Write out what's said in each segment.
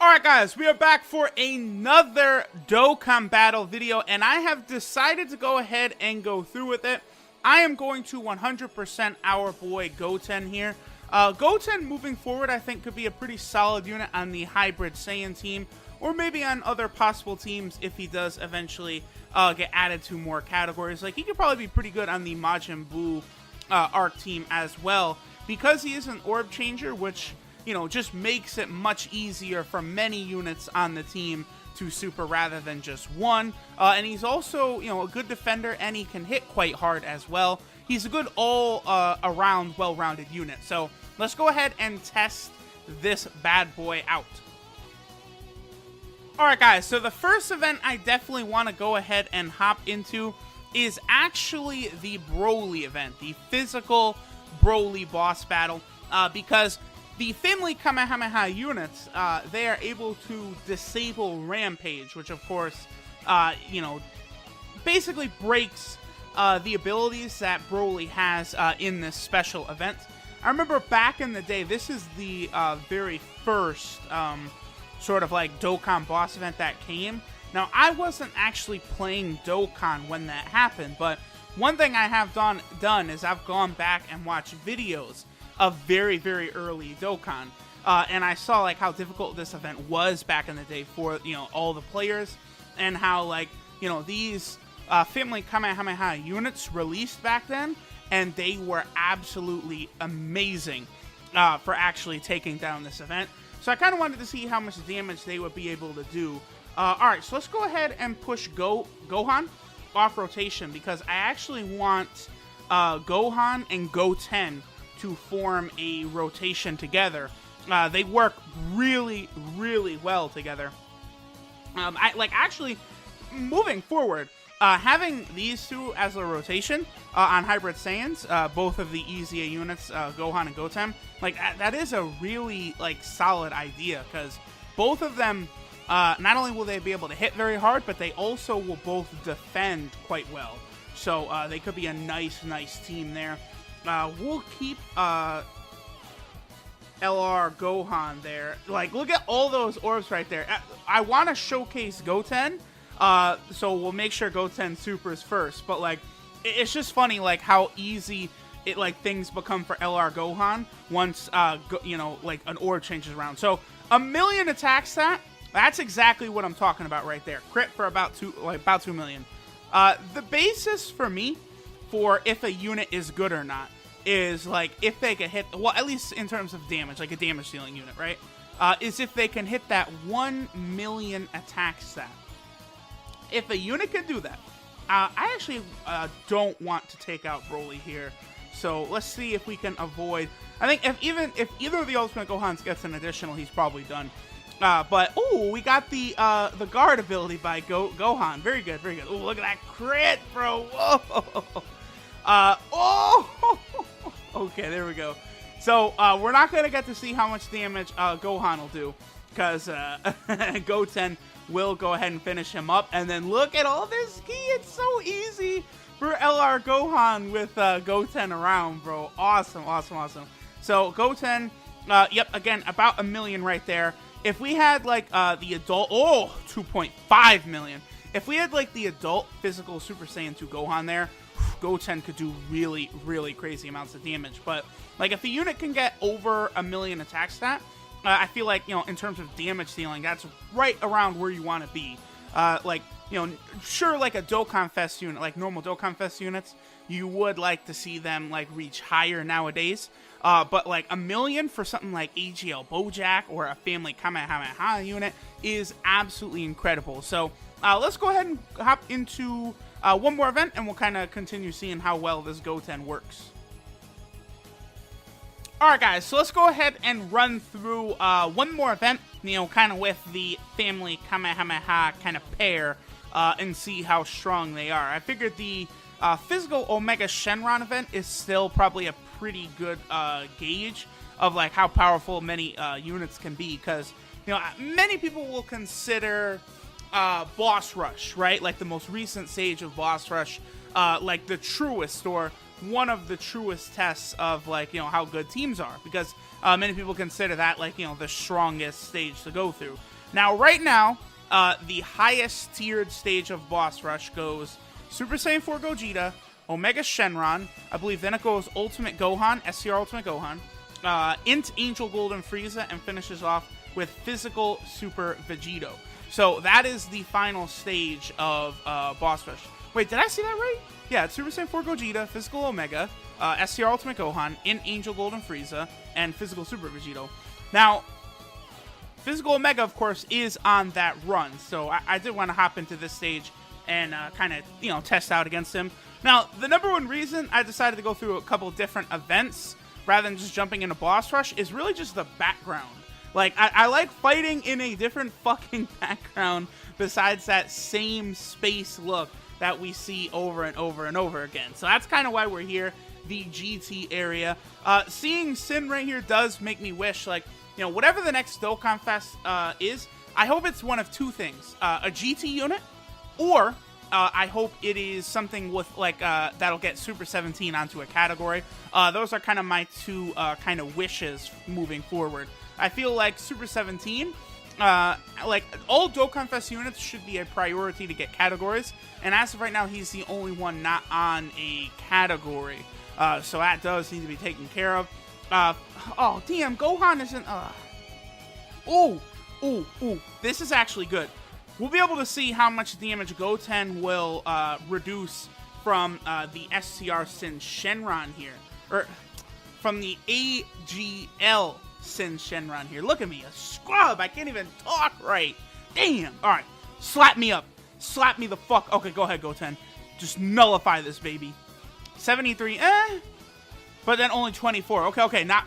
Alright guys, we are back for another Dokkan battle video, and I have decided to go ahead and go through with it. I am going to 100% our boy Goten here. Goten moving forward I think could be a pretty solid unit on the Hybrid Saiyan team, or maybe on other possible teams if he does eventually get added to more categories. Like, he could probably be pretty good on the Majin Buu arc team as well, because he is an orb changer, which, you know, just makes it much easier for many units on the team to super rather than just one. And he's also, you know, a good defender, and he can hit quite hard as well. He's a good all-around, well-rounded unit. So let's go ahead and test this bad boy out. Alright guys, so the first event I definitely want to go ahead and hop into is actually the Broly event, the physical Broly boss battle, because the Family Kamehameha units, they are able to disable Rampage, which of course, you know, basically breaks the abilities that Broly has in this special event. I remember back in the day, this is the very first sort of like Dokkan boss event that came. Now, I wasn't actually playing Dokkan when that happened, but one thing I have done is I've gone back and watched videos of very, very early Dokkan, and I saw like how difficult this event was back in the day for, you know, all the players, and how, like, you know, these Family Kamehameha units released back then, and they were absolutely amazing for actually taking down this event. So I kind of wanted to see how much damage they would be able to do. Alright, so let's go ahead and push Gohan off rotation, because I actually want Gohan and Goten to form a rotation together. They work really, really well together. Actually, moving forward, having these two as a rotation on Hybrid Saiyans, both of the EZA units, Gohan and Goten, like, that is a really, like, solid idea, because both of them, not only will they be able to hit very hard, but they also will both defend quite well. So they could be a nice team there. We'll keep LR Gohan there. Like, look at all those orbs right there. I want to showcase Goten, so we'll make sure Goten supers first. But, like, it's just funny, like, how easy things become for LR Gohan once you know, like, an orb changes around. So 1,000,000 attack stat. That's exactly what I'm talking about right there. Crit for about 2 million. The basis for me for if a unit is good or not is, like, if they can hit, well, at least in terms of damage, like a damage dealing unit, right? Is if they can hit that 1,000,000 attack stat. If a unit can do that, I actually don't want to take out Broly here. So let's see if we can avoid. I think if either of the Ultimate Gohans gets an additional, he's probably done. But, oh, we got the guard ability by Gohan. Very good, very good. Oh, look at that crit, bro. Whoa. Oh. Okay, there we go. So, we're not going to get to see how much damage Gohan will do, because Goten will go ahead and finish him up. And then look at all this ki. It's so easy for LR Gohan with Goten around, bro. Awesome. So, Goten, yep, again, about 1,000,000 right there. If we had, like, the adult, 2.5 million. If we had, like, the adult physical Super Saiyan 2 Gohan there, Goten could do really, really crazy amounts of damage. But, like, if the unit can get over 1,000,000 attack stat, I feel like, you know, in terms of damage dealing, that's right around where you want to be. Like, you know, sure, like a Dokkan Fest unit, like normal Dokkan Fest units, you would like to see them, like, reach higher nowadays. But, like, 1,000,000 for something like AGL Bojack or a Family Kamehameha unit is absolutely incredible. So, let's go ahead and hop into one more event, and we'll kind of continue seeing how well this Goten works. Alright guys, so let's go ahead and run through one more event, you know, kind of with the Family Kamehameha kind of pair, and see how strong they are. I figured the physical Omega Shenron event is still probably a pretty good gauge of, like, how powerful many units can be, because, you know, many people will consider Boss Rush, right? Like, the most recent stage of Boss Rush, like, the truest, or one of the truest tests of, like, you know, how good teams are, because many people consider that, like, you know, the strongest stage to go through. Now, right now, the highest tiered stage of Boss Rush goes Super Saiyan 4 Gogeta, Omega Shenron, I believe then it goes Ultimate Gohan, SCR Ultimate Gohan, Int Angel Golden Frieza, and finishes off with Physical Super Vegito. So that is the final stage of Boss Rush. Wait, did I see that right? Yeah, it's Super Saiyan 4 Gogeta, Physical Omega, SCR Ultimate Gohan, Int Angel Golden Frieza, and Physical Super Vegito. Now, Physical Omega, of course, is on that run, so I did want to hop into this stage and kind of, test out against him. Now, the number one reason I decided to go through a couple different events rather than just jumping into Boss Rush is really just the background. Like, I like fighting in a different fucking background besides that same space look that we see over and over and over again. So that's kind of why we're here, the GT area. Seeing Sin right here does make me wish, like, whatever the next Dokkan Fest is, I hope it's one of two things. A GT unit, or I hope it is something with, like, that'll get Super 17 onto a category. Those are kind of my two kind of wishes moving forward. I feel like Super 17, like, all Dokkan Fest units should be a priority to get categories, and as of right now, he's the only one not on a category. So that does need to be taken care of. Oh, damn, Gohan isn't, Ooh, this is actually good. We'll be able to see how much damage Goten will reduce from the SCR Sin Shenron here. Or from the AGL Sin Shenron here. Look at me, a scrub. I can't even talk right. Damn. All right, slap me up. Slap me the fuck. Okay, go ahead, Goten. Just nullify this, baby. 73, but then only 24. Okay, not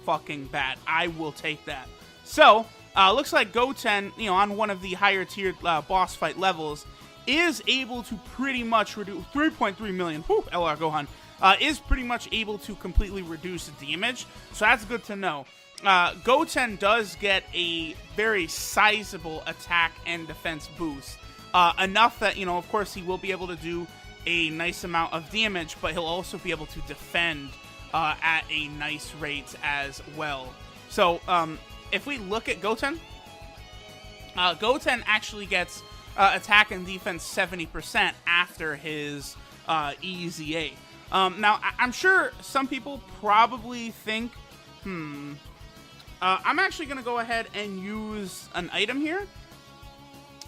fucking bad. I will take that. So, looks like Goten, on one of the higher tiered boss fight levels, is able to pretty much reduce 3.3 million. Whew, LR Gohan is pretty much able to completely reduce damage. So that's good to know. Goten does get a very sizable attack and defense boost. Enough that, of course, he will be able to do a nice amount of damage, but he'll also be able to defend at a nice rate as well. So, if we look at Goten, Goten actually gets attack and defense 70% after his EZA. Now, I'm sure some people probably think, I'm actually going to go ahead and use an item here.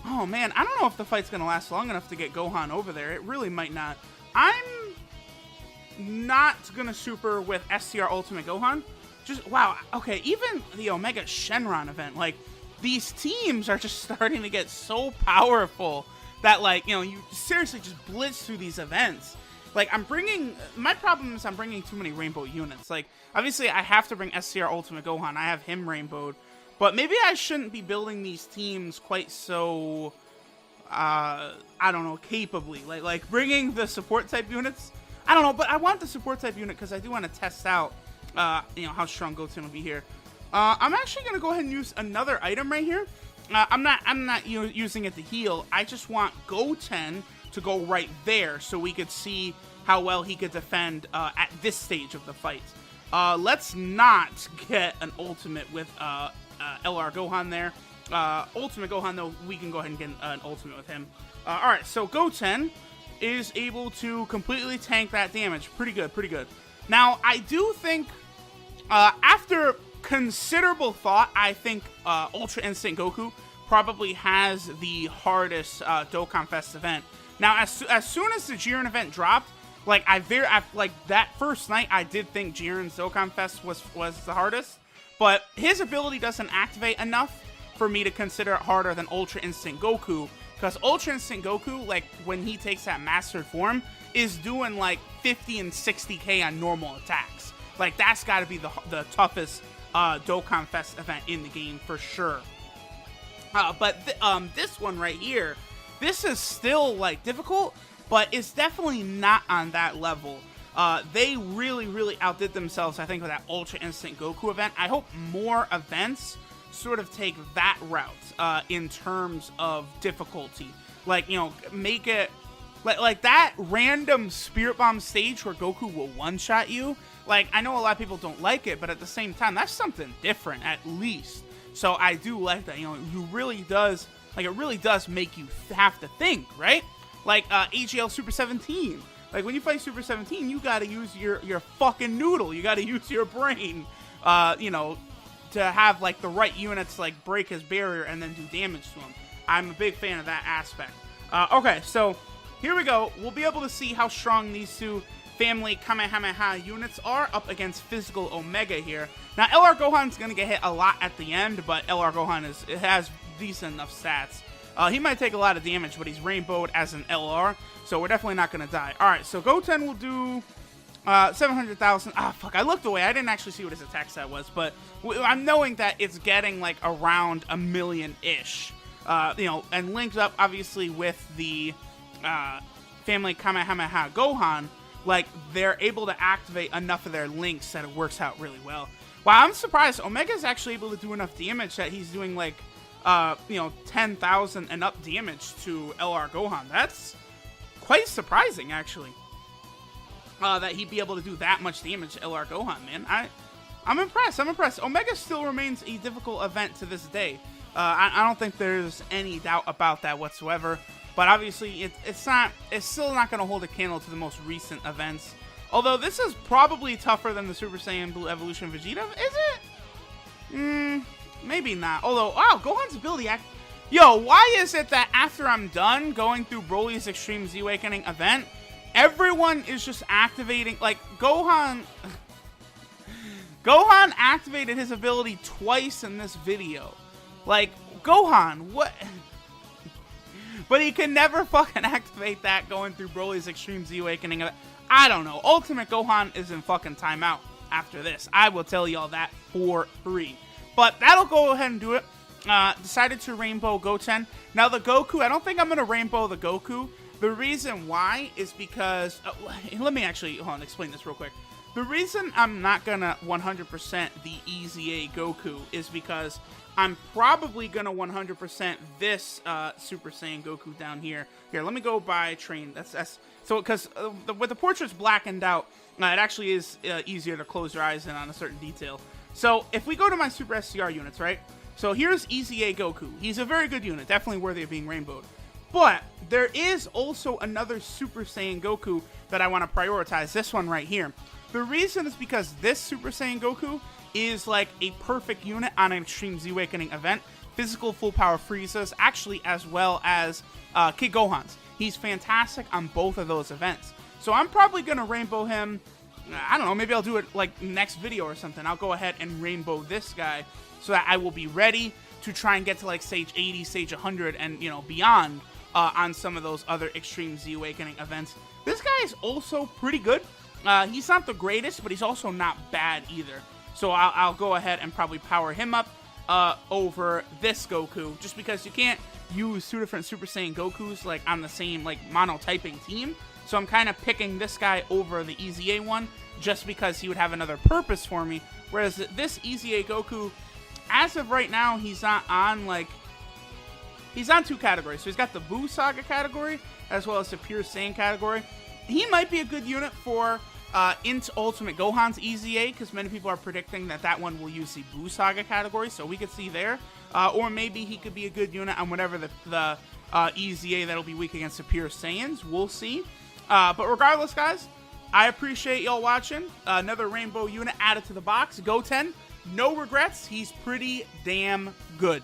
Oh, man, I don't know if the fight's going to last long enough to get Gohan over there. It really might not. I'm not going to super with SCR Ultimate Gohan. Just, wow, okay, even the Omega Shenron event, like, these teams are just starting to get so powerful that, like, you seriously just blitz through these events. Like, my problem is I'm bringing too many rainbow units. Like, obviously, I have to bring SCR Ultimate Gohan. I have him rainbowed. But maybe I shouldn't be building these teams quite so, I don't know, capably. Like bringing the support type units. I don't know, but I want the support type unit because I do want to test out, how strong Goten will be here. I'm actually going to go ahead and use another item right here. I'm not using it to heal. I just want Goten to go right there so we could see how well he could defend at this stage of the fight. Let's not get an ultimate with LR Gohan there. Ultimate Gohan, though, we can go ahead and get an ultimate with him. Alright, so Goten is able to completely tank that damage. Pretty good. Now, I do think, after considerable thought, I think Ultra Instinct Goku probably has the hardest Dokkan Fest event. Now, as soon as the Jiren event dropped, like that first night, I did think Jiren's Dokkan Fest was the hardest. But his ability doesn't activate enough for me to consider it harder than Ultra Instinct Goku. Because Ultra Instinct Goku, like, when he takes that mastered form, is doing, like, 50 and 60k on normal attacks. Like, that's got to be the toughest Dokkan Fest event in the game for sure. But this one right here, this is still, like, difficult, but it's definitely not on that level. They really outdid themselves, I think, with that Ultra Instinct Goku event. I hope more events sort of take that route in terms of difficulty. Like, make it... Like that random Spirit Bomb stage where Goku will one-shot you. Like, I know a lot of people don't like it, but at the same time, that's something different, at least. So I do like that. You know, it really does make you have to think, right? Like AGL Super 17. Like when you fight Super 17, you gotta use your fucking noodle. You gotta use your brain, you know, to have like the right units like break his barrier and then do damage to him. I'm a big fan of that aspect. Okay, so here we go. We'll be able to see how strong these two family Kamehameha units are up against physical Omega here. Now, LR Gohan's going to get hit a lot at the end, but LR Gohan has decent enough stats. He might take a lot of damage, but he's rainbowed as an LR, so we're definitely not going to die. All right, so Goten will do 700,000. Ah, fuck, I looked away. I didn't actually see what his attack stat was, but I'm knowing that it's getting like around 1 million-ish. You know, and linked up, obviously, with the family Kamehameha Gohan, like, they're able to activate enough of their links that it works out really well. Wow, I'm surprised. Omega's actually able to do enough damage that he's doing, like, you know, 10,000 and up damage to LR Gohan. That's quite surprising, actually, that he'd be able to do that much damage to LR Gohan, man. I'm impressed. I'm impressed. Omega still remains a difficult event to this day. I don't think there's any doubt about that whatsoever. But obviously, it's still not going to hold a candle to the most recent events. Although this is probably tougher than the Super Saiyan Blue Evolution Vegeta, is it? Maybe not. Although, wow, Gohan's ability Yo, why is it that after I'm done going through Broly's Extreme Z Awakening event, everyone is just activating, like, Gohan activated his ability twice in this video. Like, Gohan, what? But he can never fucking activate that going through Broly's Extreme Z Awakening. I don't know. Ultimate Gohan is in fucking timeout after this. I will tell y'all that for free. But that'll go ahead and do it. Decided to rainbow Goten. Now the Goku, I don't think I'm going to rainbow the Goku. The reason why is because... let me actually explain this real quick. The reason I'm not going to 100% the EZA Goku is because I'm probably going to 100% this Super Saiyan Goku down here. Here, let me go by train. That's so, because with the portraits blackened out, it actually is easier to close your eyes in on a certain detail. So if we go to my Super SCR units, right? So here's EZA Goku. He's a very good unit, definitely worthy of being rainbowed. But there is also another Super Saiyan Goku that I want to prioritize, this one right here. The reason is because this Super Saiyan Goku is like a perfect unit on an Extreme Z Awakening event. Physical full power Friezas, actually, as well as Kid Gohan's. He's fantastic on both of those events. So I'm probably going to rainbow him. I don't know, maybe I'll do it like next video or something. I'll go ahead and rainbow this guy so that I will be ready to try and get to like stage 80, stage 100, and, you know, beyond on some of those other Extreme Z Awakening events. This guy is also pretty good. He's not the greatest, but he's also not bad either. So I'll go ahead and probably power him up over this Goku, just because you can't use two different Super Saiyan Gokus like on the same like monotyping team. So I'm kind of picking this guy over the EZA one, just because he would have another purpose for me. Whereas this EZA Goku, as of right now, he's not on like... He's on two categories. So he's got the Buu Saga category, as well as the Pure Saiyan category. He might be a good unit for into Ultimate Gohan's EZA, because many people are predicting that that one will use the Buu Saga category, so we could see there. Or maybe he could be a good unit on whatever the EZA that'll be weak against the Pure Saiyans. We'll see. But regardless, guys, I appreciate y'all watching. Another rainbow unit added to the box. Goten, no regrets. He's pretty damn good.